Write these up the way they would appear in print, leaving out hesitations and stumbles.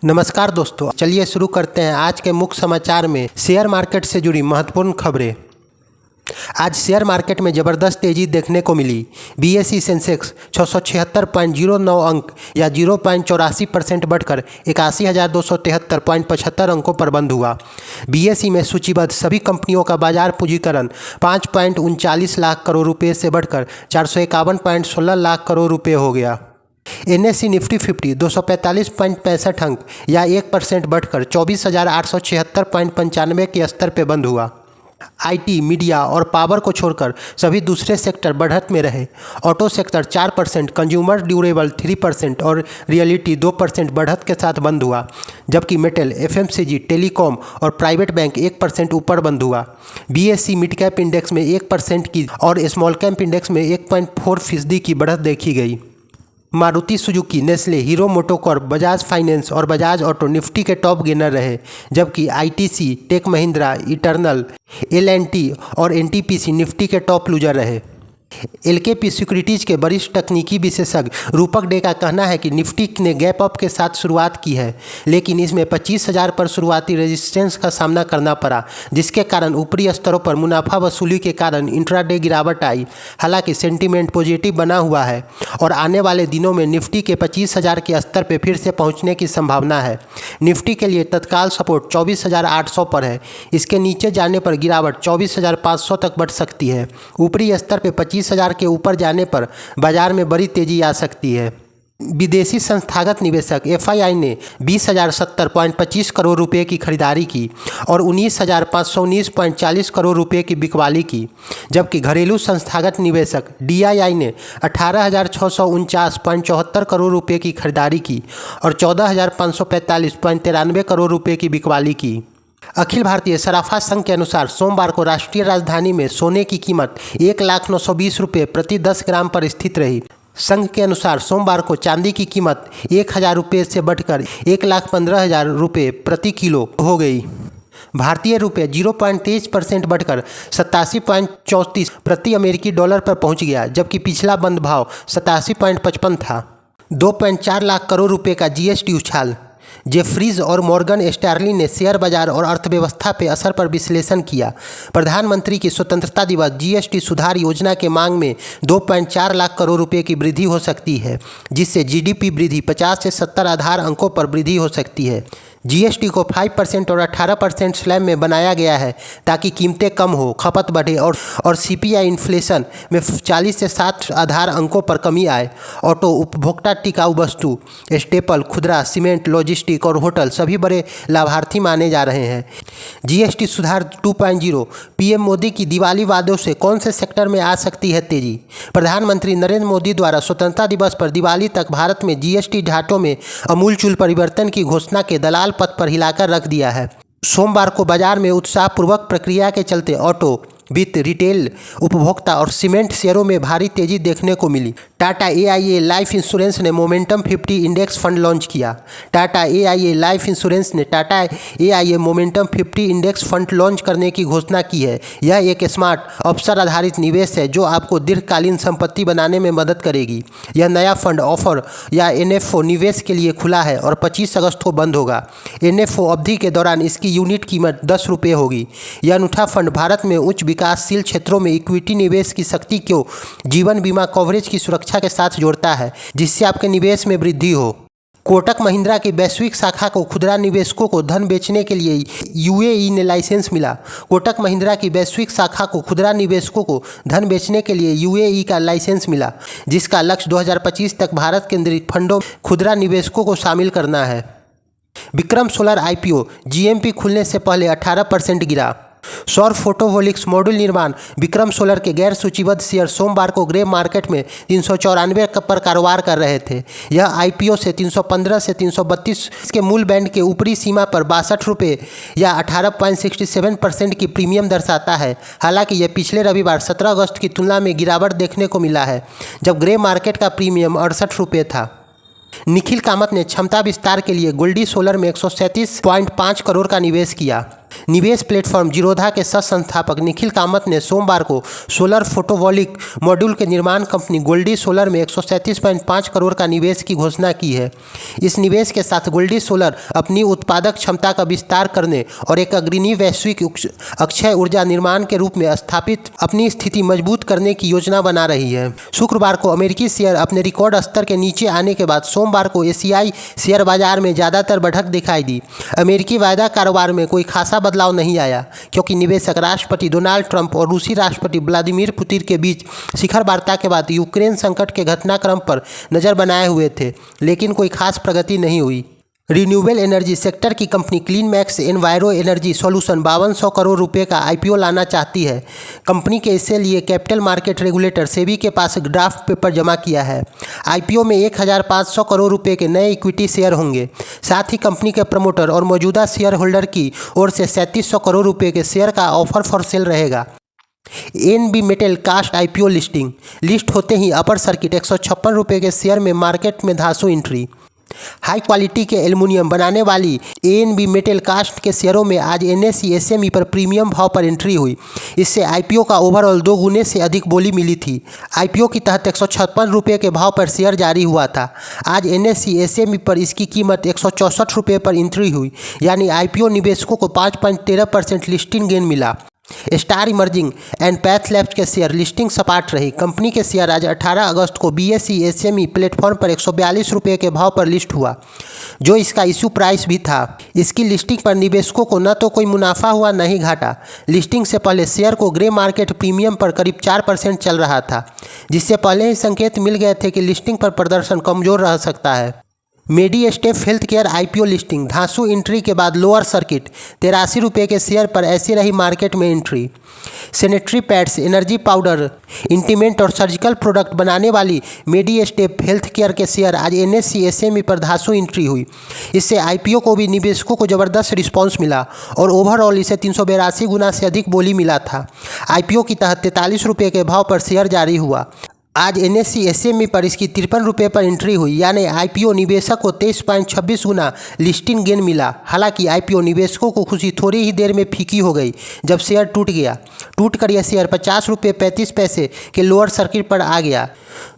नमस्कार दोस्तों, चलिए शुरू करते हैं आज के मुख्य समाचार में शेयर मार्केट से जुड़ी महत्वपूर्ण खबरें। आज शेयर मार्केट में ज़बरदस्त तेजी देखने को मिली। बीएसई सेंसेक्स 676.09 अंक या 0.84% बढ़कर 81,273.75 अंकों पर बंद हुआ। बीएसई में सूचीबद्ध सभी कंपनियों का बाजार पूंजीकरण 5.39 लाख करोड़ रुपये से बढ़कर 451.16 लाख करोड़ रुपये हो गया। एनएसई निफ्टी 50 245.65 अंक या 1% बढ़कर 24,876.95 के स्तर पर बंद हुआ। आईटी, मीडिया और पावर को छोड़कर सभी दूसरे सेक्टर बढ़त में रहे। ऑटो सेक्टर 4%, कंज्यूमर ड्यूरेबल 3% और रियलिटी 2% बढ़त के साथ बंद हुआ, जबकि मेटल, एफएमसीजी, टेलीकॉम और प्राइवेट बैंक 1% ऊपर बंद हुआ। बीएसई मिड कैप इंडेक्स में 1% की और स्मॉल कैप इंडेक्स में 1.4% की बढ़त देखी गई। Maruti Suzuki, Nestle, Hero MotoCorp, Bajaj finance और बजाज ऑटो निफ्टी के टॉप गेनर रहे, जबकि आईटीसी, टेक महिंद्रा, इटर्नल, एल&टी और एनटीपीसी निफ्टी के टॉप लूजर रहे। एलकेपी सिक्योरिटीज के वरिष्ठ तकनीकी विशेषज्ञ रूपक डे का कहना है कि निफ्टी ने गैप अप के साथ शुरुआत की है, लेकिन इसमें 25,000 पर शुरुआती रेजिस्टेंस का सामना करना पड़ा, जिसके कारण ऊपरी स्तरों पर मुनाफा वसूली के कारण इंट्राडे गिरावट आई। हालांकि सेंटीमेंट पॉजिटिव बना हुआ है और आने वाले दिनों में निफ्टी के 25,000 के स्तर पर फिर से पहुँचने की संभावना है। निफ्टी के लिए तत्काल सपोर्ट 24,800 पर है। इसके नीचे जाने पर गिरावट 24,500 तक बढ़ सकती है। ऊपरी स्तर पर 25,000 के ऊपर जाने पर बाजार में बड़ी तेजी आ सकती है। विदेशी संस्थागत निवेशक एफआईआई ने 20,070.25 करोड़ रुपए की खरीदारी की और 19,519.40 करोड़ रुपए की बिकवाली की, जबकि घरेलू संस्थागत निवेशक डीआईआई ने 18,649.74 करोड़ रुपए की खरीदारी की और 14,545.93 करोड़ रुपए की बिकवाली की। अखिल भारतीय सराफा संघ के अनुसार सोमवार को राष्ट्रीय राजधानी में सोने की कीमत 1,920 रुपये प्रति 10 ग्राम पर स्थित रही। संघ के अनुसार सोमवार को चांदी की कीमत 1,000 रुपये से बढ़कर 1,15,000 रुपये प्रति किलो हो गई। भारतीय रुपये 0.23% बढ़कर 87.34 प्रति अमेरिकी डॉलर पर पहुंच गया, जबकि पिछला बंद भाव 87.55 था। 2.4 लाख करोड़ रुपये का जीएसटी उछाल। जेफरीज और मॉर्गन स्टैनली ने शेयर बाजार और अर्थव्यवस्था पर असर पर विश्लेषण किया। प्रधानमंत्री की स्वतंत्रता दिवस जीएसटी सुधार योजना के मांग में 2.4 लाख करोड़ रुपए की वृद्धि हो सकती है, जिससे जीडीपी वृद्धि 50 से 70 आधार अंकों पर वृद्धि हो सकती है। जीएसटी को 5% और 18% स्लैब में बनाया गया है ताकि कीमतें कम हो, खपत बढ़े और सीपीआई इन्फ्लेशन में 40 से 60 आधार अंकों पर कमी आए। ऑटो, उपभोक्ता टिकाऊ वस्तु, स्टेपल, खुदरा, सीमेंट, लॉजिस्टिक और होटल सभी बड़े लाभार्थी माने जा रहे हैं। जीएसटी सुधार 2.0। पीएम मोदी की दिवाली वादों से कौन से सेक्टर में आ सकती है तेजी? प्रधानमंत्री नरेंद्र मोदी द्वारा स्वतंत्रता दिवस पर दिवाली तक भारत में जीएसटी ढांचों में आमूलचूल परिवर्तन की घोषणा के दलाल पथ पर हिलाकर रख दिया है। सोमवार को बाजार में उत्साहपूर्वक प्रक्रिया के चलते ऑटो, वित्त, रिटेल, उपभोक्ता और सीमेंट शेयरों में भारी तेजी देखने को मिली। टाटा एआईए लाइफ इंश्योरेंस ने मोमेंटम 50 इंडेक्स फंड लॉन्च किया। टाटा एआईए लाइफ इंश्योरेंस ने Tata AIA momentum 50 index fund launch करने की घोषणा की है। यह एक स्मार्ट अवसर आधारित निवेश है जो आपको दीर्घकालीन संपत्ति बनाने में मदद करेगी। यह नया फंड ऑफर या एनएफओ निवेश के लिए खुला है और 25 अगस्त को बंद होगा। एनएफओ अवधि के दौरान इसकी यूनिट कीमत 10 रुपये होगी। यह अनूठा फंड भारत में उच्च विकासशील क्षेत्रों में इक्विटी निवेश की शक्ति को जीवन बीमा कवरेज की सुरक्षा के साथ जोड़ता है, जिससे आपके निवेश में वृद्धि हो। कोटक महिंद्रा की वैश्विक शाखा को खुदरा निवेशकों को धन बेचने के लिए यूएई ने लाइसेंस मिला। कोटक महिंद्रा की वैश्विक शाखा को खुदरा निवेशकों को धन बेचने के लिए यूएई का लाइसेंस मिला, जिसका लक्ष्य 2025 तक भारत केंद्रित फंडों खुदरा निवेशकों को शामिल करना है। विक्रम सोलर आईपीओ जीएमपी खुलने से पहले 18% गिरा। सौर फोटोवोल्टिक्स मॉड्यूल निर्माण विक्रम सोलर के गैर सूचीबद्ध शेयर सोमवार को ग्रे मार्केट में 394 पर कारोबार कर रहे थे। यह आईपीओ से 315 से 332 के मूल बैंड के ऊपरी सीमा पर 62 रुपये या 18.67% की प्रीमियम दर्शाता है। हालांकि यह पिछले रविवार 17 अगस्त की तुलना में गिरावट देखने को मिला है, जब ग्रे मार्केट का प्रीमियम 68 रुपये था। निखिल कामत ने क्षमता विस्तार के लिए गोल्डी सोलर में 137.5 करोड़ का निवेश किया। निवेश प्लेटफॉर्म जीरोधा के सह संस्थापक निखिल कामत ने सोमवार को सोलर फोटोवोल्टिक मॉड्यूल के निर्माण कंपनी गोल्डी सोलर में 137.5 करोड़ का निवेश की घोषणा की है। इस निवेश के साथ गोल्डी सोलर अपनी उत्पादक क्षमता का विस्तार करने और एक अग्रणी वैश्विक अक्षय ऊर्जा निर्माण के रूप में स्थापित अपनी स्थिति मजबूत करने की योजना बना रही है। शुक्रवार को अमेरिकी शेयर अपने रिकॉर्ड स्तर के नीचे आने के बाद सोमवार को एशियाई शेयर बाजार में ज़्यादातर बढ़त दिखाई दी। अमेरिकी वायदा कारोबार में कोई खासा बदलाव नहीं आया क्योंकि निवेशक राष्ट्रपति डोनाल्ड ट्रंप और रूसी राष्ट्रपति व्लादिमीर पुतिन के बीच शिखर वार्ता के बाद यूक्रेन संकट के घटनाक्रम पर नज़र बनाए हुए थे, लेकिन कोई खास प्रगति नहीं हुई। रिन्यूएबल एनर्जी सेक्टर की company clean max enviro energy solution 5200 crore रुपए का आईपीओ लाना चाहती है। कंपनी के इससे लिए कैपिटल मार्केट रेगुलेटर सेबी के पास ड्राफ्ट पेपर जमा किया है। आईपीओ में 1500 करोड़ रुपए के नए इक्विटी शेयर होंगे। साथ ही कंपनी के प्रमोटर और मौजूदा शेयर होल्डर की ओर से 3700 करोड़ रुपए के शेयर का ऑफर फॉर सेल रहेगा। NB metal cast IPO list होते ही अपर सर्किट 156 रुपये के शेयर में मार्केट में धांसू एंट्री। हाई क्वालिटी के एल्युमिनियम बनाने वाली एएनबी मेटल कास्ट के शेयरों में आज एनएसई एसएमई पर प्रीमियम भाव पर एंट्री हुई। इससे आईपीओ का ओवरऑल 2 गुने से अधिक बोली मिली थी। आईपीओ के तहत 156 रुपये के भाव पर शेयर जारी हुआ था। आज एनएसई एसएमई पर इसकी कीमत 164 रुपये पर एंट्री हुई, यानी आईपीओ निवेशकों को 5.13% लिस्टिंग गेन मिला। Star emerging and path labs के शेयर लिस्टिंग सपाट रही। कंपनी के शेयर आज 18 अगस्त को बीएसई एसएमई प्लेटफॉर्म पर 142 रुपये के भाव पर लिस्ट हुआ, जो इसका इश्यू प्राइस भी था। इसकी लिस्टिंग पर निवेशकों को न तो कोई मुनाफा हुआ न ही घाटा। लिस्टिंग से पहले शेयर को ग्रे मार्केट प्रीमियम पर करीब 4% चल रहा था, जिससे पहले ही संकेत मिल गए थे कि लिस्टिंग पर प्रदर्शन कमजोर रह सकता है। Medistep health care IPO listing धांसू एंट्री के बाद लोअर सर्किट 83 रुपये के शेयर पर ऐसी रही मार्केट में entry. Sanitary pads, energy powder, intimate और सर्जिकल प्रोडक्ट बनाने वाली मेडीस्टेप हेल्थ केयर के शेयर आज एनएसई एसएमई पर धांसू एंट्री हुई। इससे आईपीओ को भी निवेशकों को जबरदस्त रिस्पांस मिला और ओवरऑल इसे 382 गुना से अधिक बोली मिला था। आईपीओ की तहत 43 रुपये के भाव पर शेयर जारी हुआ। आज एनएसई एसएमई पर इसकी 53 रुपये पर एंट्री हुई, यानी आईपीओ निवेशक को 23.26 गुना लिस्टिंग गेन मिला। हालांकि आईपीओ निवेशकों को खुशी थोड़ी ही देर में फीकी हो गई जब शेयर टूट गया। टूटकर यह शेयर 50 रुपये 35 पैसे के लोअर सर्किट पर आ गया।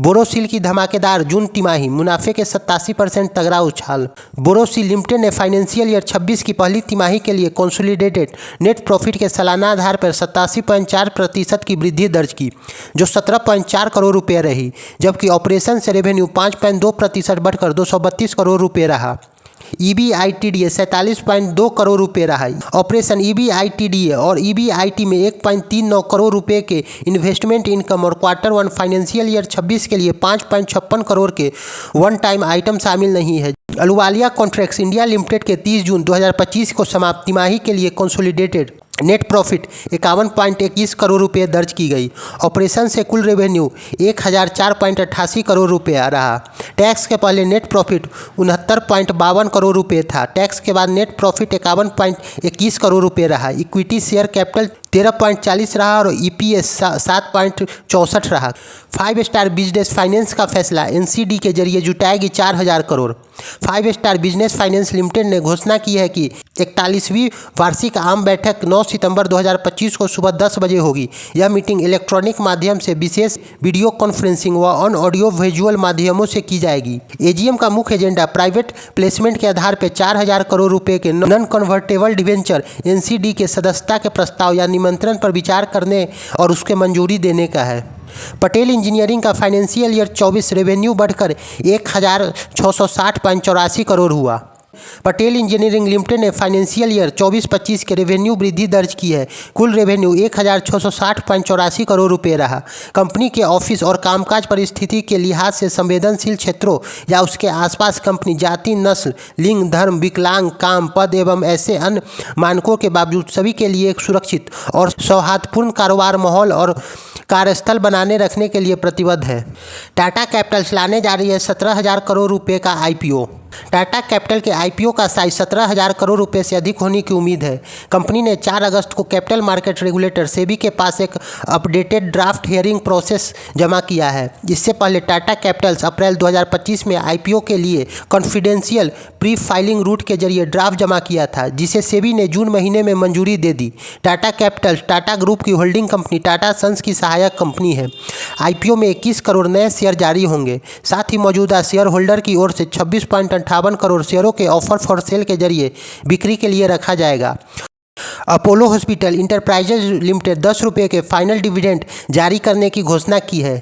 बोरोसिल की धमाकेदार जून तिमाही, मुनाफे के 87% तगड़ा उछाल। बोरोसिल लिमिटेड ने फाइनेंशियल ईयर 26 की पहली तिमाही के लिए कंसोलिडेटेड नेट प्रॉफिट के सालाना आधार पर 87.4% की वृद्धि दर्ज की, जो 17.4 करोड़ रुपये रही, जबकि ऑपरेशन से रेवेन्यू 5.2% बढ़कर 232 करोड़ रुपये रहा। ईबीआईटीडीए 47.2 करोड़ रुपये रहा। ऑपरेशन ईबीआईटीडीए और ईबीआईटी में 1.39 करोड़ रुपये के इन्वेस्टमेंट इनकम और Q1 फाइनेंशियल ईयर 26 के लिए 5.56 करोड़ के वन टाइम आइटम शामिल नहीं है। अहलुवालिया कॉन्ट्रैक्ट्स इंडिया लिमिटेड के 30 जून 2025 को समाप्त तिमाही के लिए कंसोलिडेटेड नेट प्रॉफिट 51.21 करोड़ रुपये दर्ज की गई। ऑपरेशन से कुल रेवेन्यू 1004.88 करोड़ रुपये रहा। टैक्स के पहले नेट प्रॉफिट 69.52 करोड़ रुपये था। टैक्स के बाद नेट प्रॉफिट 51.21 करोड़ रुपये रहा। इक्विटी शेयर कैपिटल 13.40 रहा और ईपीएस 7.64 रहा। 5 स्टार बिजनेस फाइनेंस का फैसला एनसीडी के जरिए जुटाएगी 4000 crore. 5 star business finance limited ने घोषणा की है कि 41वीं वार्षिक आम बैठक 9 सितंबर 2025 को सुबह 10 बजे होगी। यह मीटिंग इलेक्ट्रॉनिक माध्यम से, विशेष वीडियो कॉन्फ्रेंसिंग व ऑन ऑडियो विजुअल माध्यमों से की जाएगी। एजीएम का मुख्य एजेंडा प्राइवेट प्लेसमेंट के आधार पर 4000 करोड़ रुपये के नॉन कन्वर्टेबल डिवेंचर एनसीडी के सदस्यता के प्रस्ताव या निमंत्रण पर विचार करने और उसके मंजूरी देने का है। पटेल इंजीनियरिंग का फाइनेंशियल ईयर 24 रेवेन्यू बढ़कर 1660.84 करोड़ हुआ। पटेल इंजीनियरिंग लिमिटेड ने फाइनेंशियल ईयर 24-25 के रेवेन्यू वृद्धि दर्ज की है। कुल रेवेन्यू 1660.84 करोड़ रुपये रहा। कंपनी के ऑफिस और कामकाज परिस्थिति के लिहाज से संवेदनशील क्षेत्रों या उसके आसपास कंपनी जाति, नस्ल, लिंग, धर्म, विकलांग, काम, पद एवं ऐसे अन्य मानकों के बावजूद सभी के लिए एक सुरक्षित और सौहार्दपूर्ण कारोबार माहौल और कार्यस्थल बनाने रखने के लिए प्रतिबद्ध है। टाटा कैपिटल लाने जा रही है 17,000 करोड़ रुपये का आईपीओ। टाटा कैपिटल के आईपीओ का साइज 17,000 करोड़ रुपए से अधिक होने की उम्मीद है। कंपनी ने 4 अगस्त को कैपिटल मार्केट रेगुलेटर सेबी के पास एक अपडेटेड ड्राफ्ट हियरिंग प्रोसेस जमा किया है। इससे पहले टाटा कैपिटल्स अप्रैल 2025 में आईपीओ के लिए कॉन्फिडेंशियल प्री फाइलिंग रूट के जरिए ड्राफ्ट जमा किया था, जिसे सेबी ने जून महीने में मंजूरी दे दी। टाटा कैपिटल टाटा ग्रुप की होल्डिंग कंपनी टाटा सन्स की सहायक कंपनी है। आईपीओ में 21 करोड़ नए शेयर जारी होंगे। साथ ही मौजूदा शेयर होल्डर की ओर से 26.58 करोड़ शेयरों के ऑफर फॉर सेल के जरिए बिक्री के लिए रखा जाएगा। अपोलो हॉस्पिटल इंटरप्राइजेज लिमिटेड 10 रुपये के फाइनल डिविडेंड जारी करने की घोषणा की है।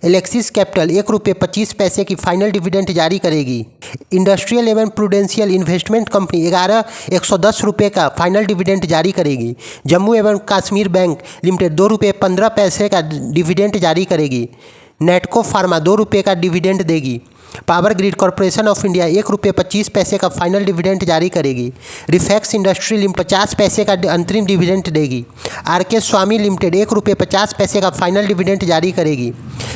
एलेक्सिस कैपिटल 1 रुपये 25 पैसे की फाइनल डिविडेंड जारी करेगी। इंडस्ट्रियल एवं प्रूडेंशियल इन्वेस्टमेंट कंपनी 110 रुपये का फाइनल डिविडेंड जारी करेगी। जम्मू एवं कश्मीर बैंक लिमिटेड 2 रुपये 15 पैसे का डिविडेंड जारी करेगी। नेटको फार्मा 2 रुपये का डिविडेंड देगी। Power grid corporation of India 1 रुपये 25 पैसे का फाइनल डिविडेंड जारी करेगी। रिफैक्स इंडस्ट्री लिमिटेड 50 पैसे का अंतरिम डिविडेंड देगी। आरके स्वामी लिमिटेड 1 रुपये 50 पैसे का फाइनल डिविडेंड जारी करेगी।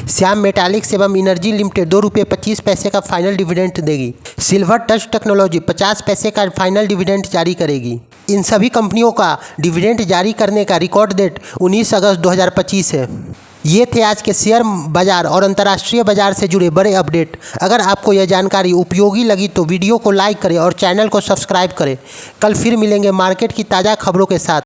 श्याम मेटालिक्स एवं एनर्जी लिमिटेड 2 रुपये 25 पैसे का फाइनल डिविडेंड देगी। सिल्वर टच टेक्नोलॉजी 50 पैसे का फाइनल डिविडेंड जारी करेगी। इन सभी कंपनियों का डिविडेंड जारी करने का रिकॉर्ड डेट 19 अगस्त 2025 है। ये थे आज के शेयर बाजार और अंतर्राष्ट्रीय बाजार से जुड़े बड़े अपडेट। अगर आपको यह जानकारी उपयोगी लगी तो वीडियो को लाइक करें और चैनल को सब्सक्राइब करें। कल फिर मिलेंगे मार्केट की ताज़ा खबरों के साथ।